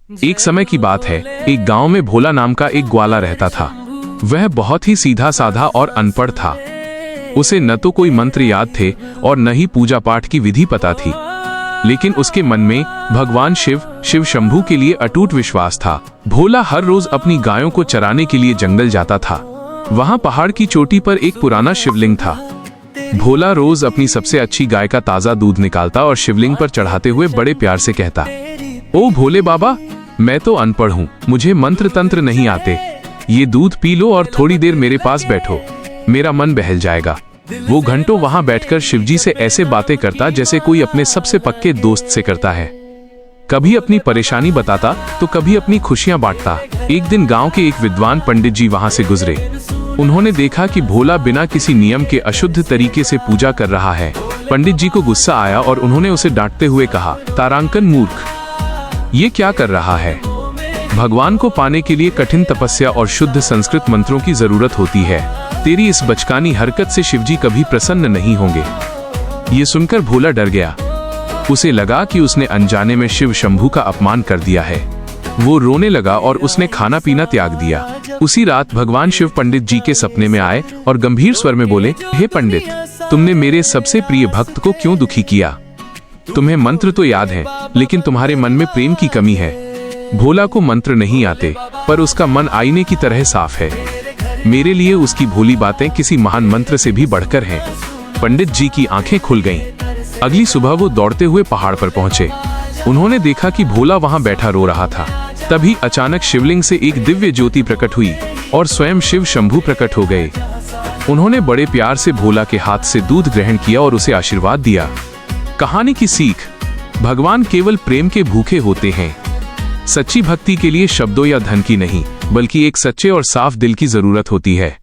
एक समय की बात है, एक गांव में भोला नाम का एक ग्वाला रहता था। वह बहुत ही सीधा साधा और अनपढ़ था। उसे न तो कोई मंत्र याद थे और न ही पूजा पाठ की विधि पता थी, लेकिन उसके मन में भगवान शिव शंभू के लिए अटूट विश्वास था। भोला हर रोज अपनी गायों को चराने के लिए जंगल जाता था। वहां पहाड़ की चोटी पर एक पुराना शिवलिंग था। भोला रोज अपनी सबसे अच्छी गाय का ताजा दूध निकालता और शिवलिंग पर चढ़ाते हुए बड़े प्यार से कहता, ओ भोले बाबा, मैं तो अनपढ़ हूँ, मुझे मंत्र तंत्र नहीं आते। ये दूध पी लो और थोड़ी देर मेरे पास बैठो, मेरा मन बहल जाएगा। वो घंटों वहां बैठकर शिवजी से ऐसे बातें करता जैसे कोई अपने सबसे पक्के दोस्त से करता है। कभी अपनी परेशानी बताता तो कभी अपनी खुशियां बांटता। एक दिन गांव के एक विद्वान पंडित जी वहां से गुजरे। उन्होंने देखा कि भोला बिना किसी नियम के अशुद्ध तरीके से पूजा कर रहा है। पंडित जी को गुस्सा आया और उन्होंने उसे डांटते हुए कहा, तारांकन मूर्ख, ये क्या कर रहा है? भगवान को पाने के लिए कठिन तपस्या और शुद्ध संस्कृत मंत्रों की जरूरत होती है। तेरी इस बचकानी हरकत से शिवजी कभी प्रसन्न नहीं होंगे। ये सुनकर भोला डर गया। उसे लगा कि उसने अनजाने में शिव शंभू का अपमान कर दिया है। वो रोने लगा और उसने खाना पीना त्याग दिया। उसी रात भगवान शिव पंडित जी के सपने में आए और गंभीर स्वर में बोले, हे पंडित, तुमने मेरे सबसे प्रिय भक्त को क्यों दुखी किया? तुम्हें मंत्र तो याद है, लेकिन तुम्हारे मन में प्रेम की कमी है। भोला को मंत्र नहीं आते, पर उसका मन आईने की तरह साफ है। मेरे लिए उसकी भोली बातें किसी महान मंत्र से भी बढ़कर हैं। पंडित जी की आंखें खुल गईं। अगली सुबह वो दौड़ते हुए पहाड़ पर पहुंचे। उन्होंने देखा कि भोला वहां बैठा रो रहा था। तभी अचानक शिवलिंग से एक दिव्य ज्योति प्रकट हुई और स्वयं शिव शंभू प्रकट हो गए। उन्होंने बड़े प्यार से भोला के हाथ से दूध ग्रहण किया और उसे आशीर्वाद दिया। कहानी की सीख, भगवान केवल प्रेम के भूखे होते हैं। सच्ची भक्ति के लिए शब्दों या धन की नहीं, बल्कि एक सच्चे और साफ दिल की जरूरत होती है।